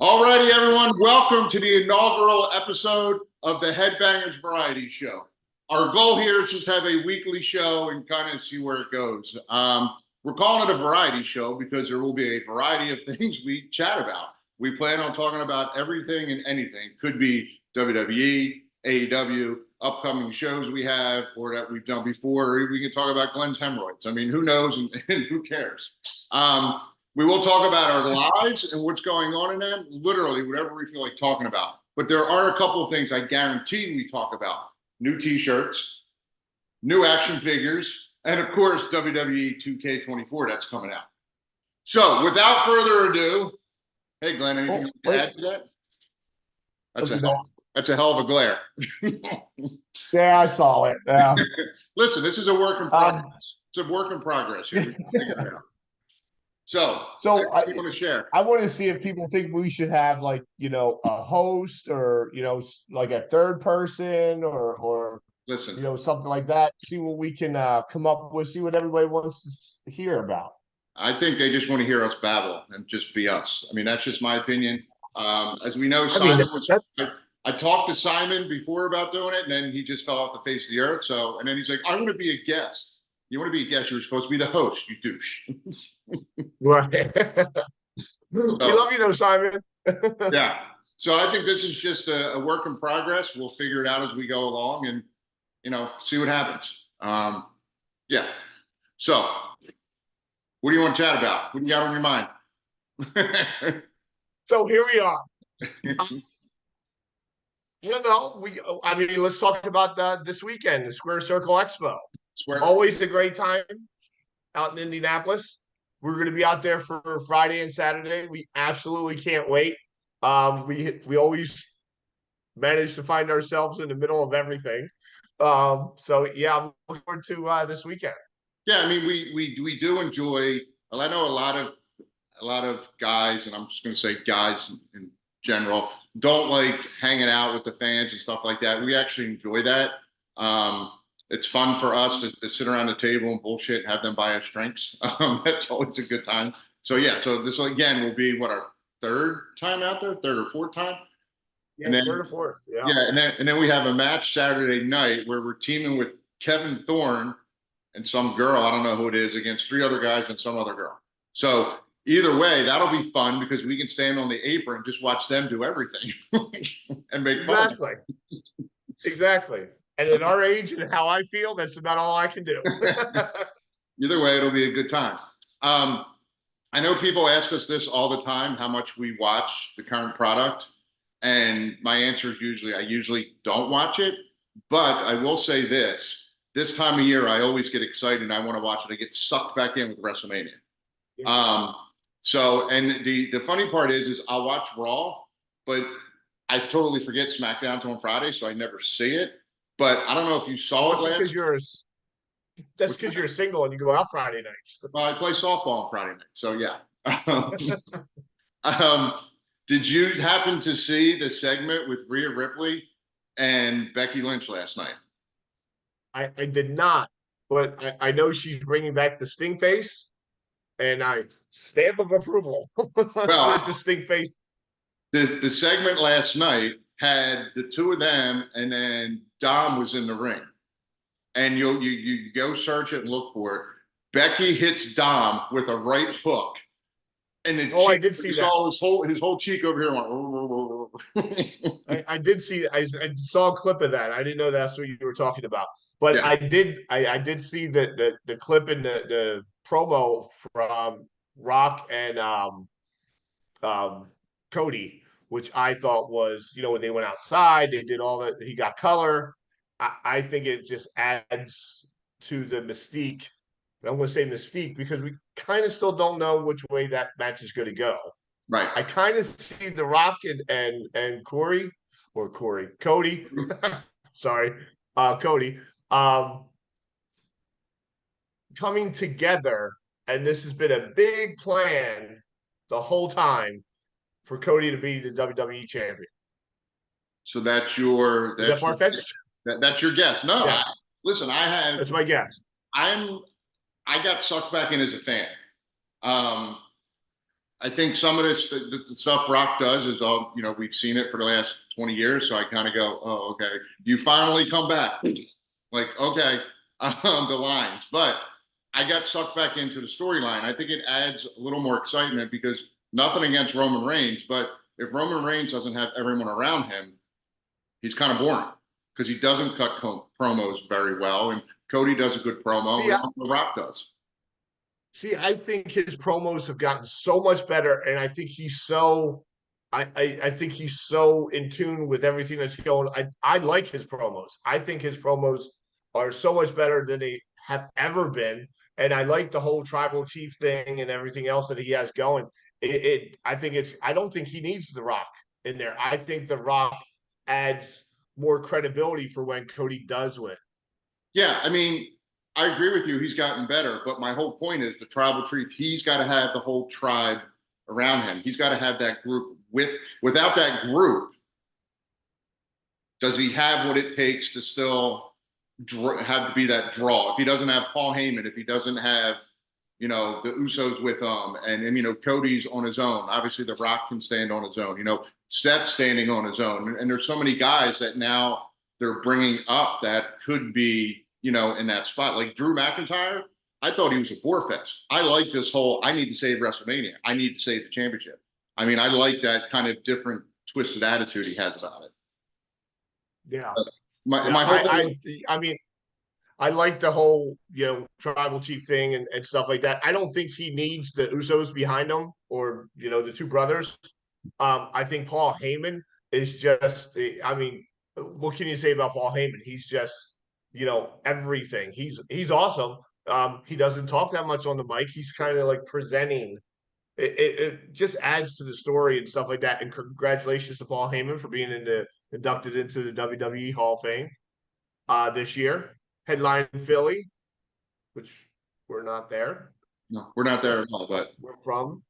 Alrighty, everyone, welcome to the inaugural episode of the Headbangers Variety Show. Our goal here is just to have a weekly show and kind of see where it goes. We're calling it a variety show because there will be a variety of things we chat about. We plan on talking about everything and anything. Could be WWE, AEW, upcoming shows we have or that we've done before, or we can talk about Glenn's hemorrhoids. I mean, who knows and who cares? We will talk about our lives and what's going on in them, literally whatever we feel like talking about. But there are a couple of things I guarantee we talk about. New t-shirts, new action figures, and of course, WWE 2K24 that's coming out. So without further ado, hey Glenn, anything to add to that? That's a hell of a glare. Yeah, I saw it. Yeah. Listen, this is a work in progress. It's a work in progress here. So I want to share. I want to see if people think we should have like, a host or, like a third person or listen, something like that. See what we can come up with, see what everybody wants to hear about. I think they just want to hear us babble and just be us. I mean, that's just my opinion. As we know, Simon I talked to Simon before about doing it, and then he just fell off the face of the earth. So, and then he's like, I want to be a guest. You want to be a guest, you were supposed to be the host, you douche. Right. We love you, Simon. Yeah. So I think this is just a work in progress. We'll figure it out as we go along and, see what happens. Yeah. So what do you want to chat about? What do you got on your mind? So here we are. Let's talk about this weekend, the Square Circle Expo. Always a great time out in Indianapolis. We're going to be out there for Friday and Saturday. We absolutely can't wait. We always manage to find ourselves in the middle of everything. So yeah, I'm looking forward to this weekend. Yeah, I mean, we do enjoy. Well, I know a lot of guys, and I'm just going to say guys in general, don't like hanging out with the fans and stuff like that. We actually enjoy that. It's fun for us to sit around the table and bullshit and have them buy us drinks. That's always a good time. So yeah, so this again will be our third time out there, third or fourth time. Yeah, and then, third or fourth. Yeah. Yeah, and then we have a match Saturday night where we're teaming with Kevin Thorne and some girl, I don't know who it is, against three other guys and some other girl. So either way, that'll be fun because we can stand on the apron and just watch them do everything and make fun. Exactly. And at our age and how I feel, that's about all I can do. Either way, it'll be a good time. I know people ask us this all the time, how much we watch the current product. And my answer is I usually don't watch it. But I will say this time of year, I always get excited and I want to watch it. I get sucked back in with WrestleMania. Yeah. And the funny part is I'll watch Raw, but I totally forget SmackDown's on Friday, so I never see it. But I don't know if you saw it last. That's because you're single and you go out Friday nights. Well, I play softball on Friday night, so yeah. Did you happen to see the segment with Rhea Ripley and Becky Lynch last night? I did not, but I know she's bringing back the Sting face, and I stamp of approval with the Sting face. The segment last night had the two of them, and then Dom was in the ring. And you go search it and look for it. Becky hits Dom with a right hook. And I did see that. His whole cheek over here went. I did see. I saw a clip of that. I didn't know that's what you were talking about. But yeah. I did see the clip in the promo from Rock and Cody, which I thought was, when they went outside, they did all that. He got color. I think it just adds to the mystique. I'm going to say mystique because we kind of still don't know which way that match is going to go. Right. I kind of see The Rock and Cody, sorry, Cody, coming together, and this has been a big plan the whole time for Cody to be the WWE champion. So that's your is that far-fetched? That's your guess. No, yes. Listen, that's my guess. I got sucked back in as a fan. I think some of this the stuff Rock does is all, we've seen it for the last 20 years. So I kind of go, oh, okay, you finally come back. Like, okay, the lines. But I got sucked back into the storyline. I think it adds a little more excitement because nothing against Roman Reigns, but if Roman Reigns doesn't have everyone around him, he's kind of boring because he doesn't cut promos very well. And Cody does a good promo, and The Rock does. See, I think his promos have gotten so much better, and I think he's so I think he's so in tune with everything that's going. I like his promos. I think his promos are so much better than they have ever been. And I like the whole tribal chief thing and everything else that he has going. I don't think he needs The Rock in there. I think The Rock adds more credibility for when Cody does win. Yeah, I mean, I agree with you. He's gotten better, but my whole point is the tribal chief. He's got to have the whole tribe around him. He's got to have that group. Without that group, does he have what it takes to still have to be that draw? If he doesn't have Paul Heyman, if he doesn't have, the Usos with him, and Cody's on his own. Obviously, The Rock can stand on his own. Seth's standing on his own, and there's so many guys that now they're bringing up that could be, in that spot. Like Drew McIntyre, I thought he was a bore fest. I like this whole, I need to save WrestleMania. I need to save the championship. I mean, I like that kind of different twisted attitude he has about it. Yeah. I mean, I like the whole, tribal chief thing and stuff like that. I don't think he needs the Usos behind him or, the two brothers. I think Paul Heyman is just, I mean, what can you say about Paul Heyman? He's just, everything. He's awesome. He doesn't talk that much on the mic. He's kind of like presenting. It just adds to the story and stuff like that. And congratulations to Paul Heyman for being inducted into the WWE Hall of Fame this year. Headline Philly, which we're not there. No, we're not there at all, but we're from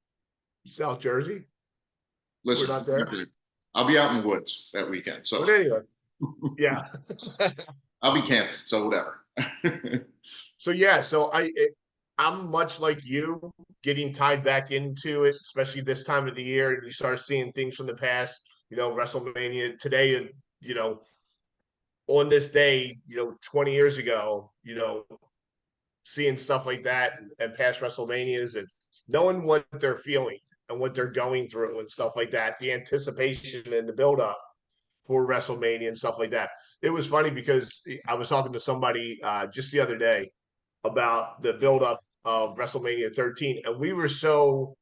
South Jersey. Listen, we're not there. I'll be out in the woods that weekend. So but anyway, yeah. I'll be camping, so whatever. So I'm much like you, getting tied back into it, especially this time of the year, and you start seeing things from the past. WrestleMania today, on this day, 20 years ago, seeing stuff like that and past WrestleManias and knowing what they're feeling and what they're going through and stuff like that, the anticipation and the build-up for WrestleMania and stuff like that. It was funny because I was talking to somebody just the other day about the build-up of WrestleMania 13, and we were so,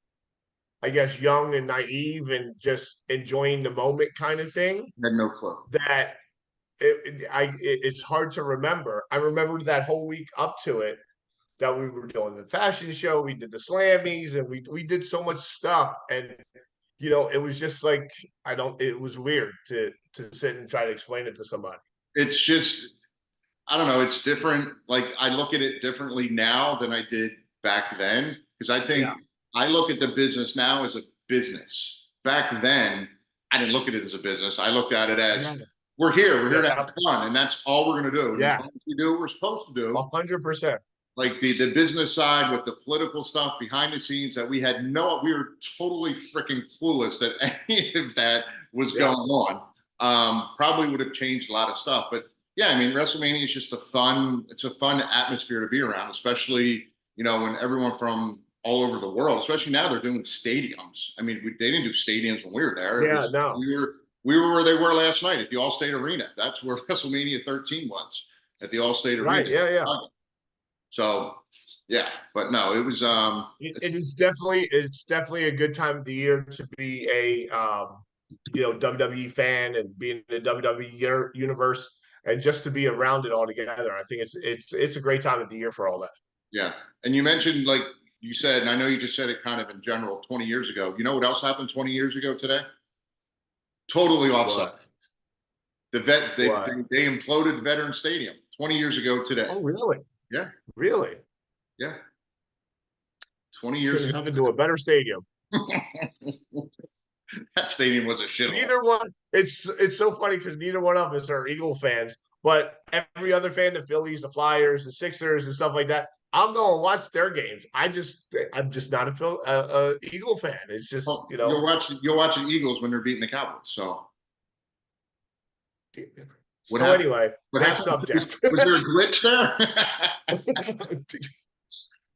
I guess, young and naive and just enjoying the moment kind of thing. I had no clue. That it's hard to remember. I remembered that whole week up to it that we were doing the fashion show, we did the Slammies, and we did so much stuff, and it was just like it was weird to sit and try to explain it to somebody. It's just, I don't know, it's different. Like I look at it differently now than I did back then, because I think I look at the business now as a business. Back then, I didn't look at it as a business. I looked at it as we're here to have fun, and that's all we're going to do. Yeah, we do what we're supposed to do. 100%. Like the business side with the political stuff behind the scenes that we were totally freaking clueless that any of that was going on. Probably would have changed a lot of stuff, but yeah, I mean, WrestleMania is just it's a fun atmosphere to be around, especially, when everyone from all over the world, especially now they're doing stadiums. I mean, they didn't do stadiums when we were there. No. We were where they were last night at the Allstate Arena. That's where WrestleMania 13 was, at the Allstate Arena. Right, yeah. So, yeah, but no, it was. It's definitely a good time of the year to be a WWE fan and be in the WWE universe and just to be around it all together. I think it's a great time of the year for all that. Yeah, and you mentioned, like you said, and I know you just said it kind of in general, 20 years ago. You know what else happened 20 years ago today? Totally offside. They imploded Veterans Stadium 20 years ago today. Oh, really? Yeah. Really? Yeah. 20 years ago. Nothing to a better stadium. That stadium was a shit. Neither one. It's so funny because neither one of us are Eagle fans, but every other fan, the Phillies, the Flyers, the Sixers, and stuff like that, I'll go and watch their games. I'm just not a Eagle fan. It's just, Well, you'll watch the Eagles when they're beating the Cowboys. So what So happened? anyway, What next happened? subject. Was there a glitch there?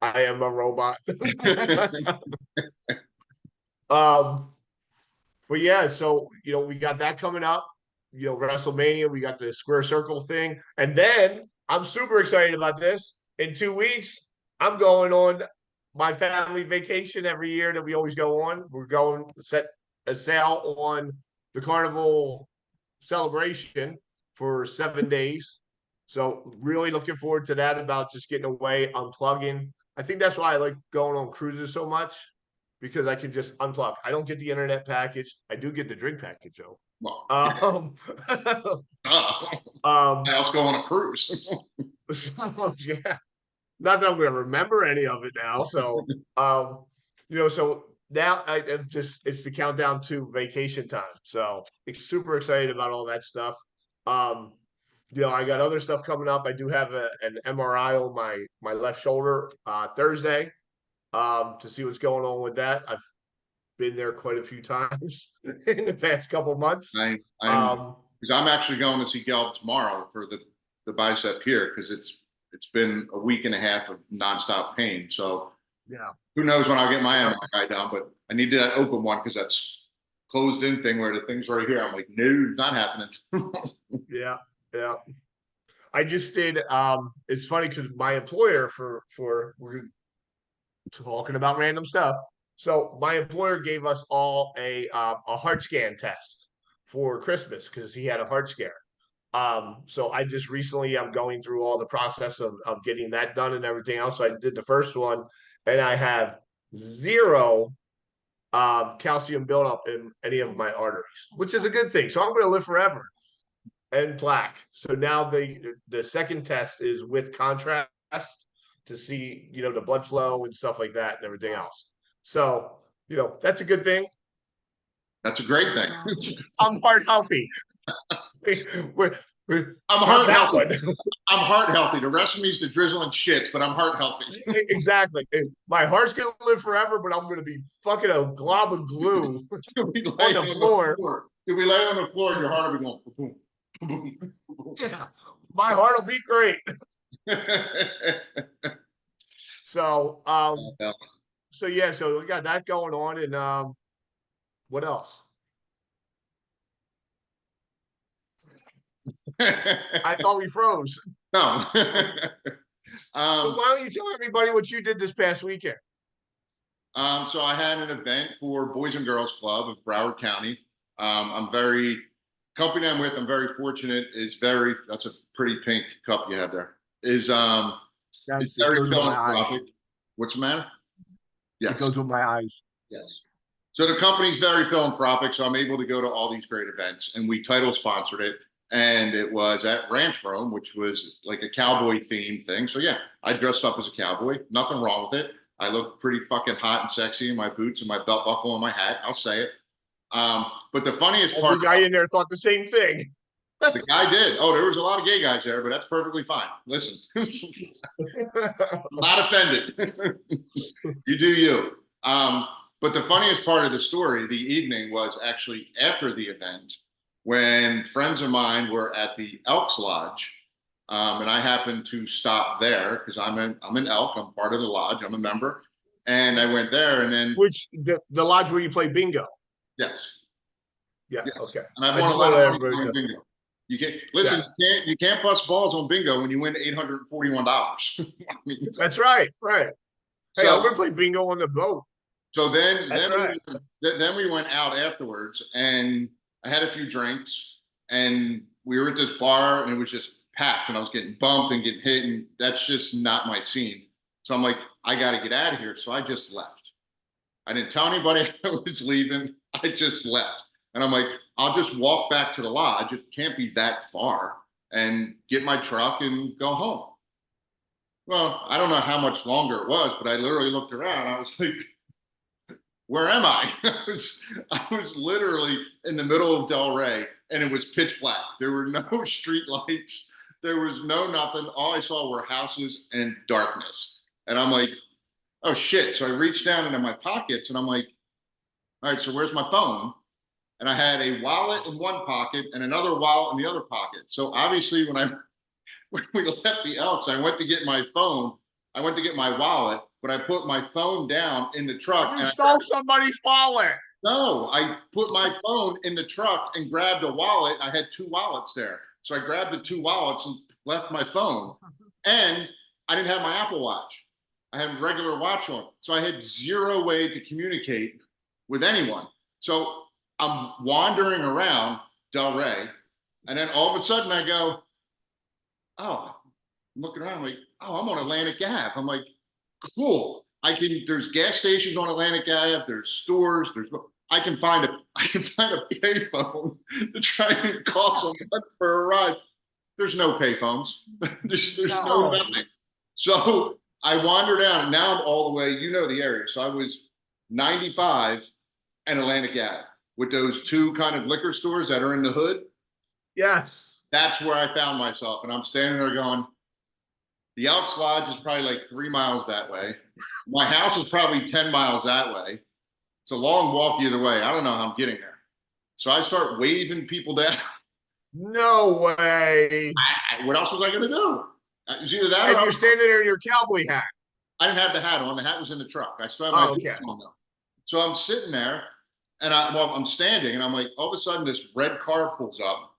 I am a robot. um, but yeah, so we got that coming up. WrestleMania, we got the square circle thing, and then I'm super excited about this. In 2 weeks, I'm going on my family vacation every year that we always go on. We're going to set a sail on the Carnival celebration for 7 days. So really looking forward to that, about just getting away, unplugging. I think that's why I like going on cruises so much, because I can just unplug. I don't get the internet package. I do get the drink package though. Well, I else go on a cruise. so, yeah. Not that I'm going to remember any of it now. So, so now it's the countdown to vacation time. So super excited about all that stuff. I got other stuff coming up. I do have an MRI on my left shoulder Thursday to see what's going on with that. I've been there quite a few times in the past couple of months. Because I'm actually going to see Gelb tomorrow for the bicep here, because it's been a week and a half of nonstop pain. So yeah, who knows when I'll get my MRI done, but I need that open one, because that's closed in thing where the thing's right here. I'm like, no, it's not happening. Yeah. I just did. It's funny because my employer for we're talking about random stuff. So my employer gave us all a heart scan test for Christmas because he had a heart scare. So I just recently, I'm going through all the process of getting that done and everything else. So I did the first one, and I have zero calcium buildup in any of my arteries, which is a good thing. So I'm going to live forever. And plaque. So now the second test is with contrast to see, the blood flow and stuff like that and everything else. So, that's a good thing. That's a great thing. I'm heart healthy. I'm heart healthy. I'm heart healthy. The rest of me is the drizzle and shit, but I'm heart healthy. Exactly. My heart's gonna live forever, but I'm gonna be fucking a glob of glue on the floor. You'll be laying on the floor and your heart will be going boom, boom, boom. Yeah. My heart will beat great. So so we got that going on, and what else? I thought we froze. No. So why don't you tell everybody what you did this past weekend? So I had an event for Boys and Girls Club of Broward County. Company I'm with, I'm very fortunate. That's a pretty pink cup you have there. It's very philanthropic. What's the matter? Yes. It goes with my eyes. Yes. So the company's very philanthropic, so I'm able to go to all these great events, and we title sponsored it. And it was at Ranch Rome, which was like a cowboy themed thing. So yeah, I dressed up as a cowboy. Nothing wrong with it. I look pretty fucking hot and sexy in my boots and my belt buckle and my hat. I'll say it. But the funniest part, the guy in there thought the same thing. The guy did. Oh, there was a lot of gay guys there, but that's perfectly fine. Listen, I'm not offended. You do you. But the funniest part of the story, the evening, was actually after the event, when friends of mine were at the Elks Lodge, and I happened to stop there because I'm an elk. I'm part of the lodge. I'm a member, and I went there, and then the lodge where you play bingo. Yes. Yeah. Yes. Okay. And I've won a lot of money playing bingo. You can't listen. Yes. You can't bust balls on bingo when you win $841. That's right. Right. Hey, I'm gonna play bingo on the boat. So then we went out afterwards, and I had a few drinks, and we were at this bar, and it was just packed, and I was getting bumped and getting hit, and that's just not my scene. So I'm like, I got to get out of here. So I just left. I didn't tell anybody I was leaving. I just left. And I'm like, I'll just walk back to the lodge. It can't be that far, and get my truck and go home. Well, I don't know how much longer it was, but I literally looked around. I was like, where am I? I was literally in the middle of Delray, and it was pitch black. There were no street lights. There was no nothing. All I saw were houses and darkness. And I'm like, oh shit. So I reached down into my pockets and I'm like, all right, so where's my phone? And I had a wallet in one pocket and another wallet in the other pocket. So obviously when we left the Elks, I went to get my phone. I went to get my wallet, but I put my phone down in the truck. You stole somebody's wallet. No, I put my phone in the truck and grabbed a wallet. I had two wallets there. So I grabbed the two wallets and left my phone. And I didn't have my Apple Watch. I had a regular watch on. So I had zero way to communicate with anyone. So I'm wandering around Delray. And then all of a sudden I go, oh, I'm looking around I'm like, oh, I'm on Atlantic Ave. I'm like, cool. There's gas stations on Atlantic Ave, there's stores, I can find a payphone to try and call someone for a ride. There's no payphones. there's no nothing. So I wander down and now I'm all the way, you know the area. So I was 95 and Atlantic Ave with those two kind of liquor stores that are in the hood. Yes. That's where I found myself. And I'm standing there going, the Elks Lodge is probably like 3 miles that way. My house is probably 10 miles that way. It's a long walk either way. I don't know how I'm getting there. So I start waving people down. No way. What else was I going to do? It was either that and or you're standing there in your cowboy hat. I didn't have the hat on. The hat was in the truck. I still have my boots on though. So I'm sitting there and I'm standing and I'm like, all of a sudden this red car pulls up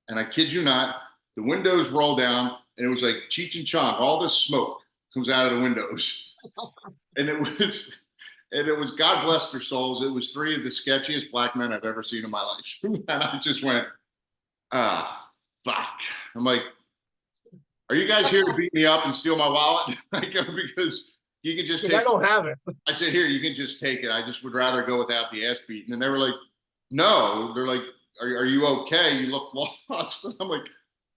and I kid you not, the windows roll down and it was like Cheech and Chong. All this smoke comes out of the windows. and it was God bless their souls. It was three of the sketchiest black men I've ever seen in my life. And I just went, fuck. I'm like, are you guys here to beat me up and steal my wallet? Because you can just take I don't have it. I said, here, you can just take it. I just would rather go without the ass beating. And they were like, no. They're like, are you okay? You look lost. And I'm like,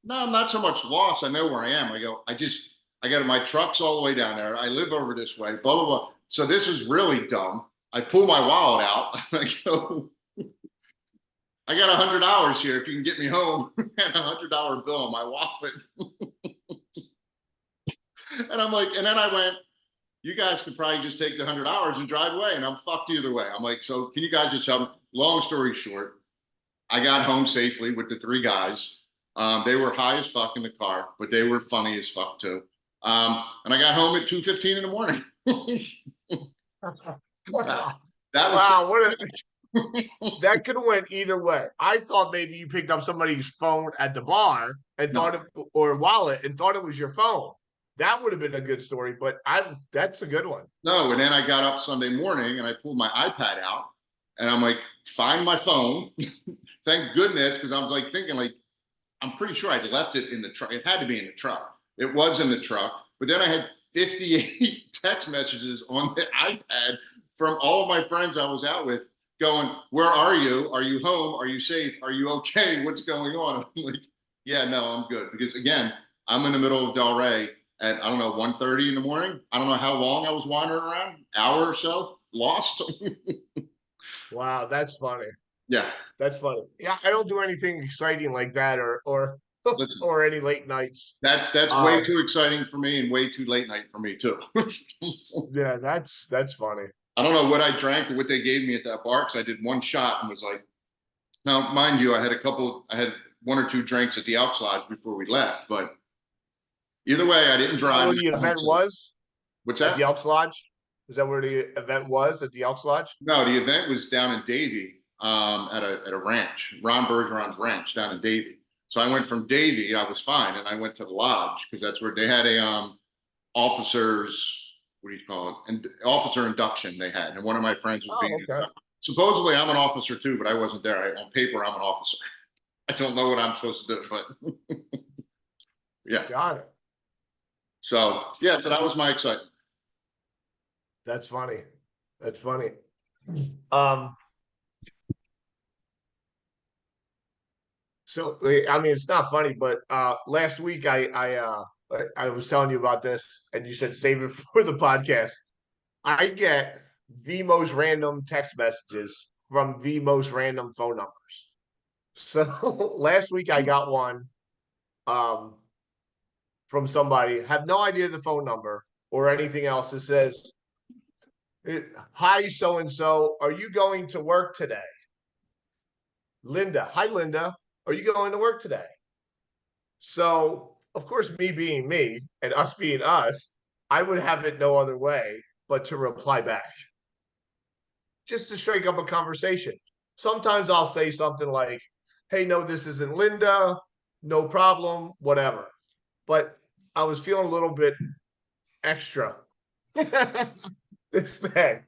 no, I'm not so much lost. I know where I am. I go, I got my truck's all the way down there. I live over this way, blah, blah, blah. So this is really dumb. I pull my wallet out. I go, I got $100 here. If you can get me home, and $100 bill in my wallet. And I'm like, and then I went, you guys could probably just take the $100 and drive away. And I'm fucked either way. I'm like, so can you guys just help me? Long story short, I got home safely with the three guys. They were high as fuck in the car, but they were funny as fuck too. And I got home at 2:15 in the morning. That was that could have went either way. I thought maybe you picked up somebody's phone at the bar and or wallet and thought it was your phone. That would have been a good story, but that's a good one. No, and then I got up Sunday morning and I pulled my iPad out and I'm like, find my phone. Thank goodness, because I was like thinking like, I'm pretty sure I left it in the truck. It had to be in the truck. It was in the truck, but then I had 58 text messages on the iPad from all of my friends I was out with going, where are you? Are you home? Are you safe? Are you okay? What's going on? I'm like, yeah, no, I'm good. Because again, I'm in the middle of Delray at, I don't know, 1:30 in the morning. I don't know how long I was wandering around, hour or so, lost. Wow, that's funny. Yeah. That's funny. Yeah, I don't do anything exciting like that or any late nights. That's way too exciting for me and way too late night for me too. Yeah, that's funny. I don't know what I drank or what they gave me at that bar because I did one shot and was like, now mind you, I had one or two drinks at the Elks Lodge before we left, but either way, I didn't drive. Where the event was? What's that? At the Elks Lodge? Is that where the event was, at the Elks Lodge? No, the event was down in Davie, at a ranch, Ron Bergeron's ranch down in Davie. So I went from Davie, I was fine, and I went to the lodge because that's where they had a officers, what do you call it? And officer induction they had, and one of my friends was being inducted. Supposedly I'm an officer too, but I wasn't there. On paper, I'm an officer. I don't know what I'm supposed to do, but yeah. Got it. So yeah, so that was my excitement. That's funny. That's funny. So I mean, it's not funny, but last week I was telling you about this, and you said save it for the podcast. I get the most random text messages from the most random phone numbers. So last week I got one from somebody, have no idea the phone number, or anything else. It says, "Hi, so and so, are you going to work today?" Linda, "Hi, Linda, are you going to work today?" So, of course, me being me and us being us, I would have it no other way but to reply back, just to strike up a conversation. Sometimes I'll say something like, "Hey, no, this isn't Linda, no problem, whatever." But I was feeling a little bit extra this day.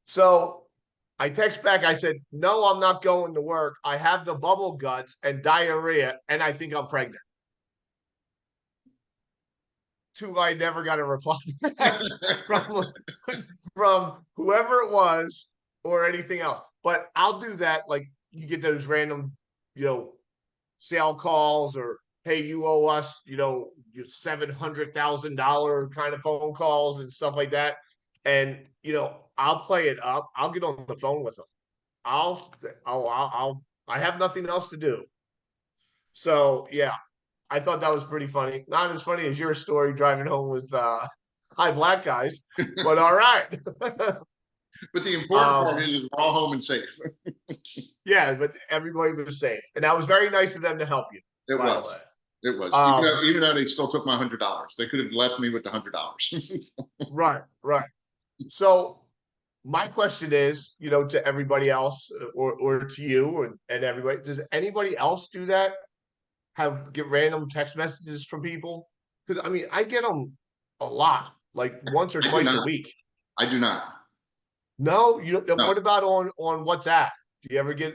So I text back, I said, "No, I'm not going to work. I have the bubble guts and diarrhea, and I think I'm pregnant." To I never got a reply back from from whoever it was or anything else. But I'll do that. Like, you get those random, sale calls, or, "Hey, you owe us, your $700,000 kind of phone calls and stuff like that." And I'll play it up. I'll get on the phone with them. I have nothing else to do. So yeah, I thought that was pretty funny. Not as funny as your story driving home with high black guys, but all right. But the important part is we're all home and safe. Yeah, but everybody was safe, and that was very nice of them to help you. It by was. the way. It was. Even though they still took my $100, they could have left me with the $100. Right, right. So my question is, to everybody else, or to you and everybody, does anybody else do that? Get random text messages from people? Because I mean, I get them a lot, like once or I do twice a not. week. I do not. No, you don't. No. What about on WhatsApp? Do you ever get?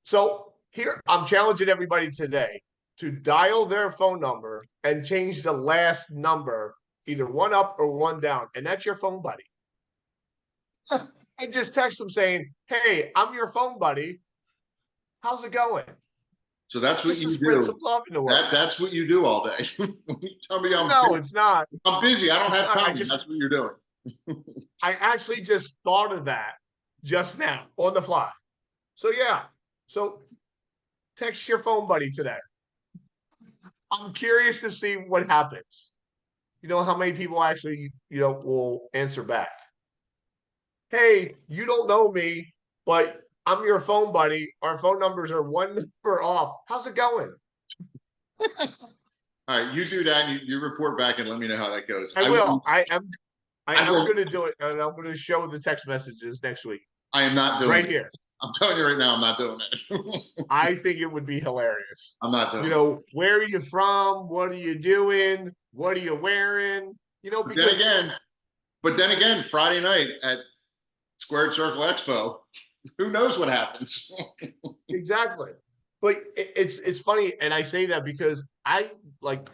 So here, I'm challenging everybody today to dial their phone number and change the last number, either one up or one down, and that's your phone buddy. And just text them saying, "Hey, I'm your phone buddy. How's it going?" So that's what Just to you spread do. some love in the world. That's what you do all day. You tell me No, it's not. I'm busy. I don't have time. That's what you're doing. I actually just thought of that just now on the fly. So yeah. So text your phone buddy today. I'm curious to see what happens. How many people actually, will answer back. "Hey, you don't know me, but I'm your phone buddy. Our phone numbers are one number off. How's it going?" All right, you do that. And you report back and let me know how that goes. I will. I'm going to do it, and I'm going to show the text messages next week. I am not doing right it. here. I'm telling you right now, I'm not doing it. I think it would be hilarious. I'm not doing it. Where are you from? What are you doing? What are you wearing? Because but then again, Friday night at Squared Circle Expo, who knows what happens? exactly. But it's funny, and I say that because I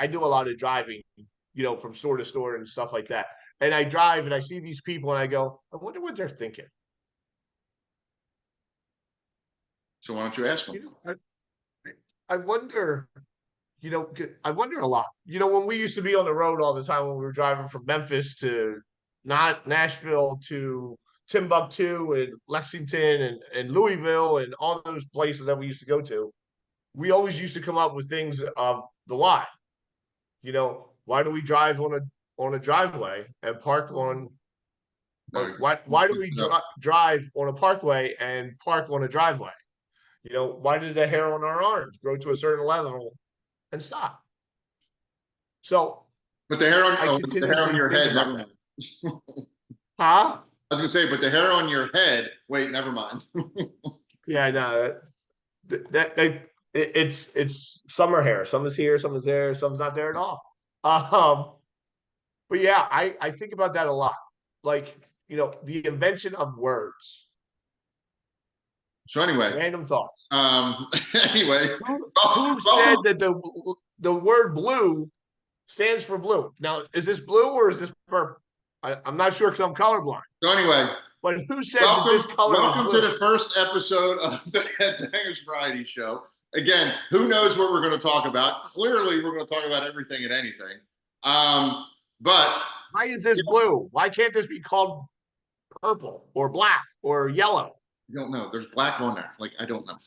do a lot of driving, from store to store and stuff like that. And I drive and I see these people and I go, I wonder what they're thinking. So why don't you ask them? I wonder, I wonder a lot. When we used to be on the road all the time, when we were driving from Memphis to not Nashville to Timbuktu and Lexington and Louisville and all those places that we used to go to, we always used to come up with things of the why. Why do we drive on a driveway and park on? Why do we drive on a parkway and park on a driveway? Why did the hair on our arms grow to a certain level and stop? So, but the hair on your head, never mind. Huh? I was gonna say, but the hair on your head. Wait, never mind. Yeah, no, it's summer hair. Some is here, some is there, some's not there at all. But yeah, I think about that a lot. Like, the invention of words. So anyway, random thoughts. Anyway, who said that the word blue stands for blue? Now, is this blue or is this purple? I'm not sure because I'm colorblind. So anyway, but who said that this color is blue? Welcome to the first episode of the Headbangers Variety Show. Again, who knows what we're going to talk about? Clearly, we're going to talk about everything and anything. But why is this blue? Why can't this be called purple or black or yellow? I don't know. There's black on there. I don't know.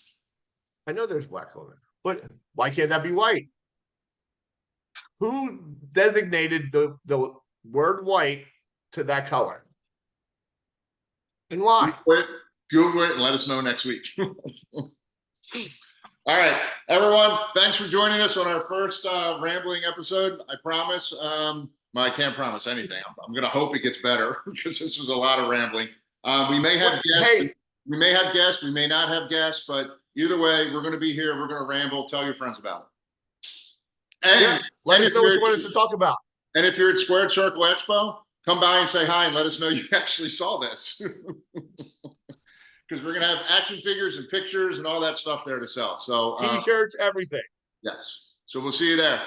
I know there's black on there, but why can't that be white? Who designated the word white to that color. And why? Google it and let us know next week. All right, everyone, thanks for joining us on our first rambling episode. I promise, well, I can't promise anything. I'm going to hope it gets better because this was a lot of rambling. We may have guests. Hey. We may have guests. We may not have guests, but either way, we're going to be here. We're going to ramble. Tell your friends about it. And let us know what you want us to talk about. And if you're at Squared Circle Expo, come by and say hi and let us know you actually saw this. Because we're going to have action figures and pictures and all that stuff there to sell. So T-shirts, everything. Yes. So we'll see you there.